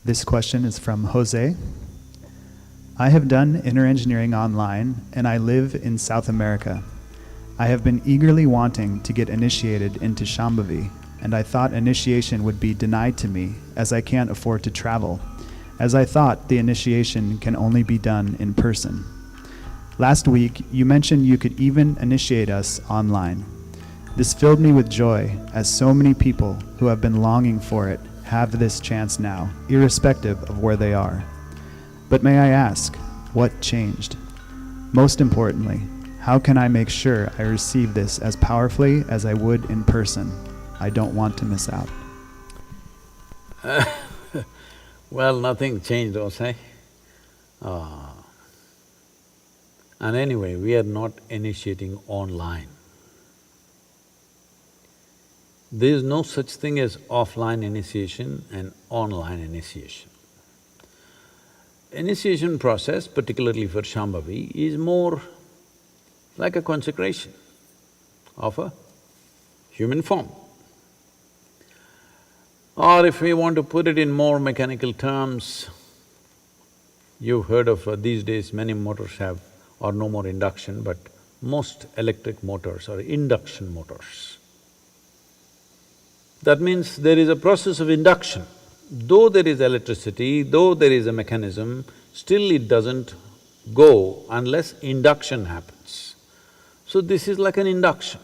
This question is from Jose. I have done inner engineering online and I live in South America. I have been eagerly wanting to get initiated into Shambhavi, and I thought initiation would be denied to me as I can't afford to travel, as I thought the initiation can only be done in person. Last week, you mentioned you could even initiate us online. This filled me with joy, as so many people who have been longing for it have this chance now, irrespective of where they are. But may I ask, what changed? Most importantly, how can I make sure I receive this as powerfully as I would in person? I don't want to miss out. Well, nothing changed, Jose. And anyway, we are not initiating online. There is no such thing as offline initiation and online initiation. Initiation process, particularly for Shambhavi, is more like a consecration of a human form. Or if we want to put it in more mechanical terms, you've heard of these days many motors have or no more induction, but most electric motors are induction motors. That means there is a process of induction. Though there is electricity, though there is a mechanism, still it doesn't go unless induction happens. So this is like an induction.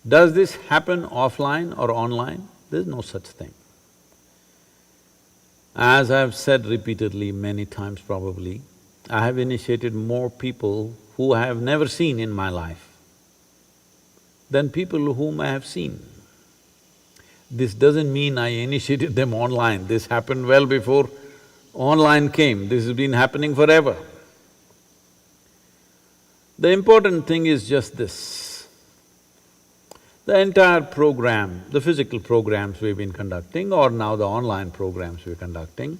Does this happen offline or online? There's no such thing. As I've said repeatedly, many times probably, I have initiated more people who I have never seen in my life than people whom I have seen. This doesn't mean I initiated them online, this happened well before online came, this has been happening forever. The important thing is just this. The entire program, the physical programs we've been conducting or now the online programs we're conducting,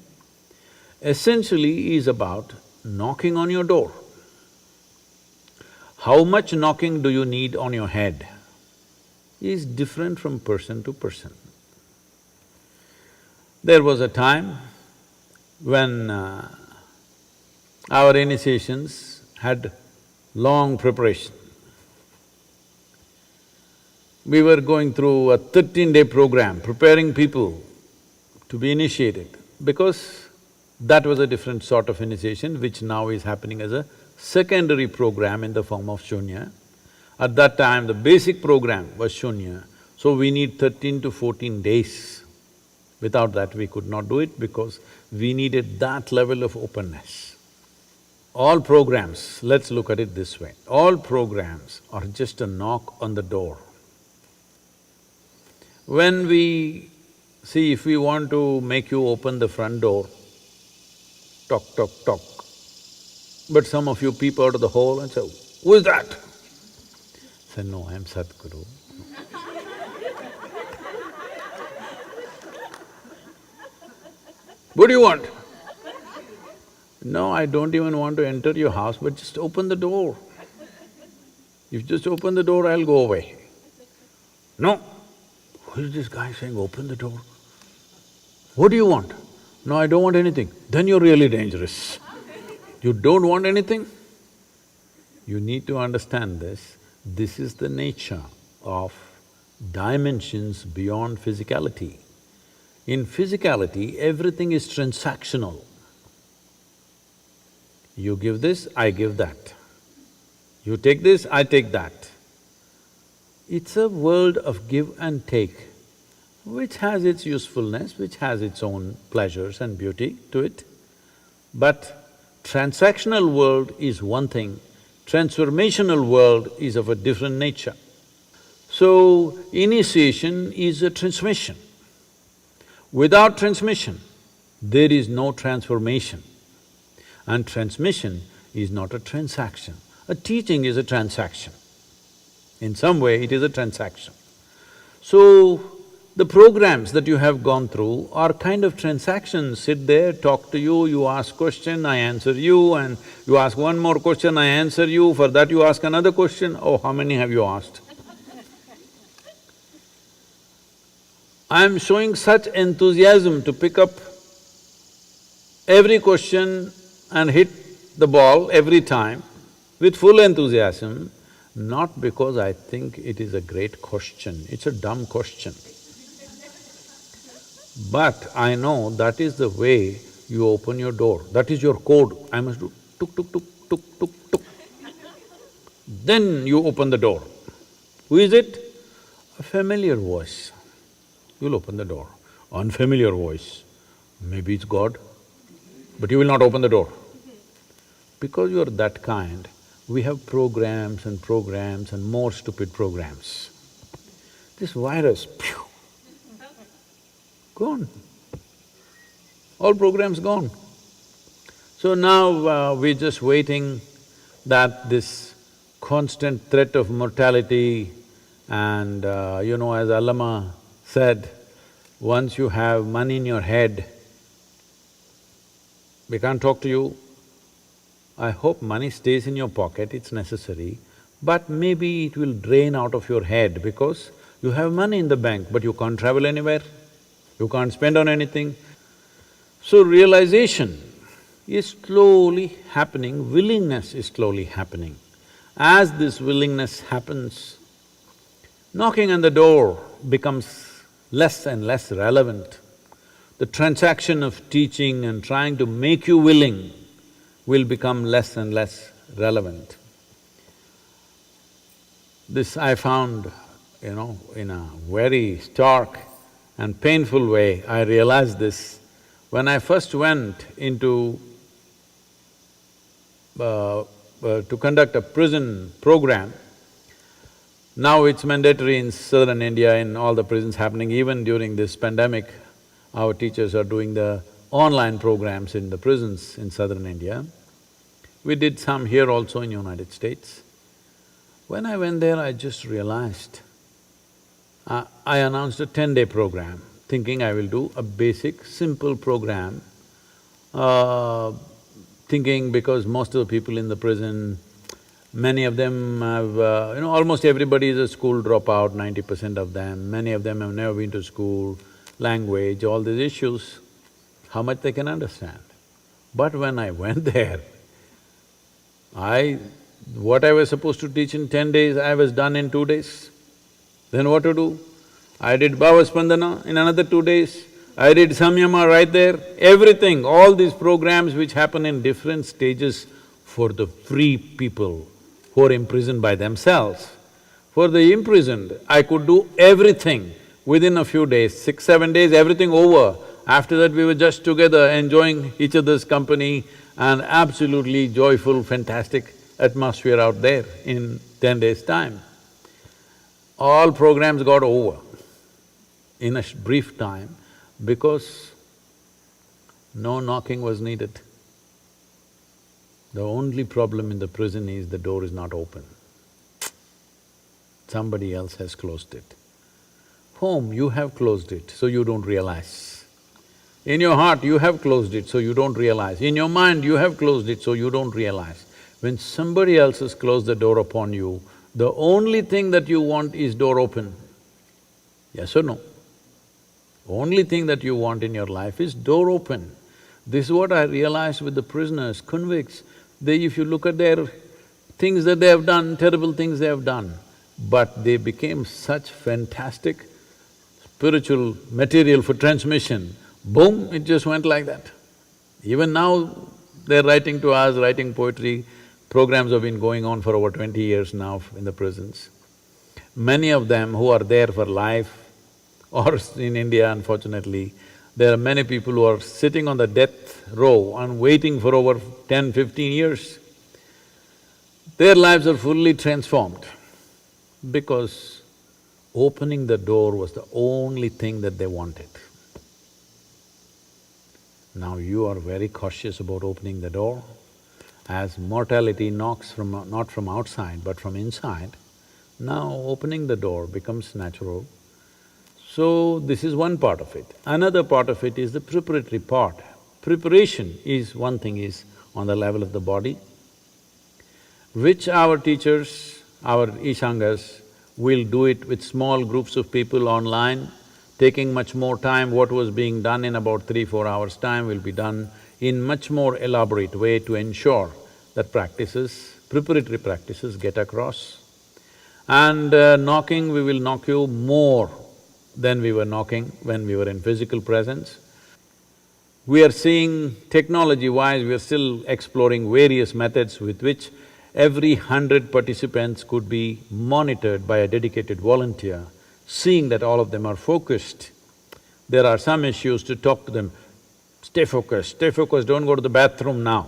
essentially is about knocking on your door. How much knocking do you need on your head is different from person to person. There was a time when our initiations had long preparation. We were going through a 13-day program, preparing people to be initiated, because that was a different sort of initiation which now is happening as a secondary program in the form of Shunya. At that time, the basic program was Shunya, so we need 13 to 14 days. Without that, we could not do it because we needed that level of openness. All programs, let's look at it this way, all programs are just a knock on the door. When we… see, if we want to make you open the front door, tock, tock, tock, but some of you peep out of the hole and say, "Who is that?" I say, "No, I'm Sadhguru." "What do you want?" "No, I don't even want to enter your house, but just open the door. If you just open the door, I'll go away." "No." "Who is this guy saying, open the door? What do you want?" "No, I don't want anything." "Then you're really dangerous. You don't want anything?" You need to understand this. This is the nature of dimensions beyond physicality. In physicality, everything is transactional. You give this, I give that. You take this, I take that. It's a world of give and take, which has its usefulness, which has its own pleasures and beauty to it. But transactional world is one thing, transformational world is of a different nature. So, initiation is a transmission. Without transmission, there is no transformation. And transmission is not a transaction. A teaching is a transaction. In some way, it is a transaction. So, the programs that you have gone through are kind of transactions. Sit there, talk to you, you ask question, I answer you, and you ask one more question, I answer you, for that you ask another question. Oh, how many have you asked? I'm showing such enthusiasm to pick up every question and hit the ball every time with full enthusiasm, not because I think it is a great question, it's a dumb question. But I know that is the way you open your door, that is your code. I must do tuk tuk tuk tuk tuk tuk. Then you open the door. Who is it? A familiar voice. You'll open the door. Unfamiliar voice, maybe it's God, but you will not open the door. Because you are that kind, we have programs and more stupid programs. This virus, phew, gone. All programs gone. So now we're just waiting that this constant threat of mortality and as Allama said, once you have money in your head, we can't talk to you. I hope money stays in your pocket, it's necessary, but maybe it will drain out of your head because you have money in the bank, but you can't travel anywhere, you can't spend on anything. So realization is slowly happening, willingness is slowly happening. As this willingness happens, knocking on the door becomes less and less relevant. The transaction of teaching and trying to make you willing will become less and less relevant. This I found, in a very stark and painful way, I realized this. When I first went into to conduct a prison program, now it's mandatory in southern India, in all the prisons happening, even during this pandemic, our teachers are doing the online programs in the prisons in southern India. We did some here also in United States. When I went there, I just realized, I announced a 10-day program, thinking I will do a basic, simple program, thinking because most of the people in the prison, many of them have… almost everybody is a school dropout, 90% of them. Many of them have never been to school, language, all these issues, how much they can understand. But when I went there, what I was supposed to teach in 10 days, I was done in 2 days. Then what to do? I did Bhava Spandana in another 2 days, I did Samyama right there, everything, all these programs which happen in different stages for the free people who are imprisoned by themselves. For the imprisoned, I could do everything within a few days, 6, 7 days, everything over. After that, we were just together enjoying each other's company and absolutely joyful, fantastic atmosphere out there in 10 days' time. All programs got over in a brief time because no knocking was needed. The only problem in the prison is the door is not open. Somebody else has closed it. Home, you have closed it, so you don't realize. In your heart, you have closed it, so you don't realize. In your mind, you have closed it, so you don't realize. When somebody else has closed the door upon you, the only thing that you want is door open. Yes or no? Only thing that you want in your life is door open. This is what I realized with the prisoners, convicts. If you look at their things that they have done, terrible things they have done, but they became such fantastic spiritual material for transmission, boom, it just went like that. Even now, they're writing to us, writing poetry, programs have been going on for over 20 years now in the prisons. Many of them who are there for life, or in India, unfortunately, there are many people who are sitting on the death row and waiting for over 10, 15 years. Their lives are fully transformed because opening the door was the only thing that they wanted. Now you are very cautious about opening the door. As mortality knocks not from outside but from inside, now opening the door becomes natural. So, this is one part of it. Another part of it is the preparatory part. Preparation is one thing is on the level of the body, which our teachers, our Ishangas will do it with small groups of people online, taking much more time. What was being done in about 3, 4 hours' time will be done in much more elaborate way to ensure that preparatory practices get across. And knocking, we will knock you more than we were knocking when we were in physical presence. We are seeing technology-wise, we are still exploring various methods with which every 100 participants could be monitored by a dedicated volunteer, seeing that all of them are focused. There are some issues to talk to them, stay focused, don't go to the bathroom now.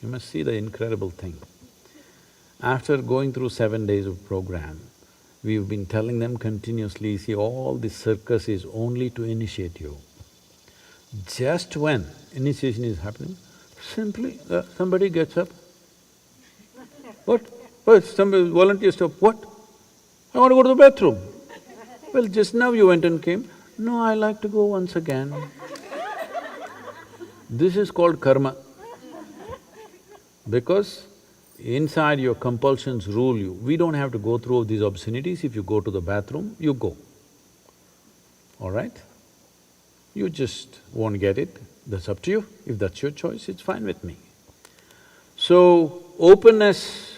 You must see the incredible thing. After going through 7 days of program, we've been telling them continuously, see, all this circus is only to initiate you. Just when initiation is happening, simply somebody gets up. What? What? Somebody, volunteer stop, what? I want to go to the bathroom. Well, just now you went and came. No, I like to go once again. This is called karma. Because inside your compulsions rule you. We don't have to go through these obscenities. If you go to the bathroom, you go. All right? You just won't get it, that's up to you. If that's your choice, it's fine with me. So, openness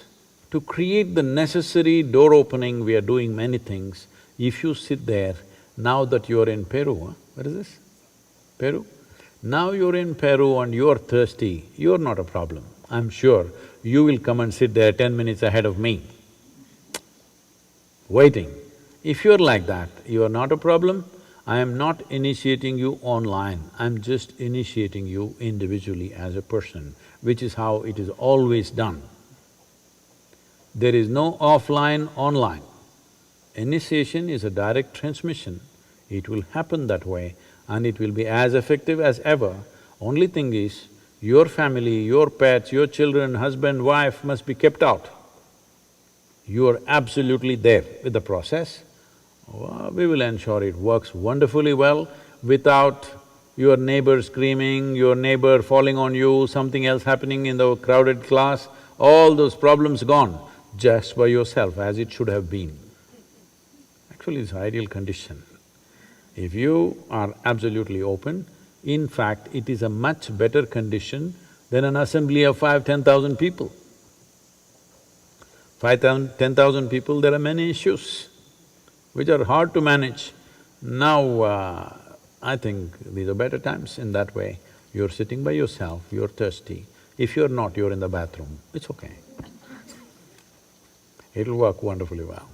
to create the necessary door opening, we are doing many things. If you sit there, now that you're in Peru, What is this? Peru? Now you're in Peru and you're thirsty, you're not a problem. I'm sure you will come and sit there 10 minutes ahead of me, waiting. If you're like that, you are not a problem. I am not initiating you online, I'm just initiating you individually as a person, which is how it is always done. There is no offline, online. Initiation is a direct transmission. It will happen that way and it will be as effective as ever. Only thing is, your family, your pets, your children, husband, wife must be kept out. You are absolutely there with the process. We will ensure it works wonderfully well without your neighbor screaming, your neighbor falling on you, something else happening in the crowded class, all those problems gone, just by yourself as it should have been. Actually, it's ideal condition. If you are absolutely open, in fact, it is a much better condition than an assembly of 5,000–10,000 people. 5,000–10,000 people, there are many issues which are hard to manage. Now, I think these are better times in that way. You're sitting by yourself, you're thirsty. If you're not, you're in the bathroom, it's okay. It'll work wonderfully well.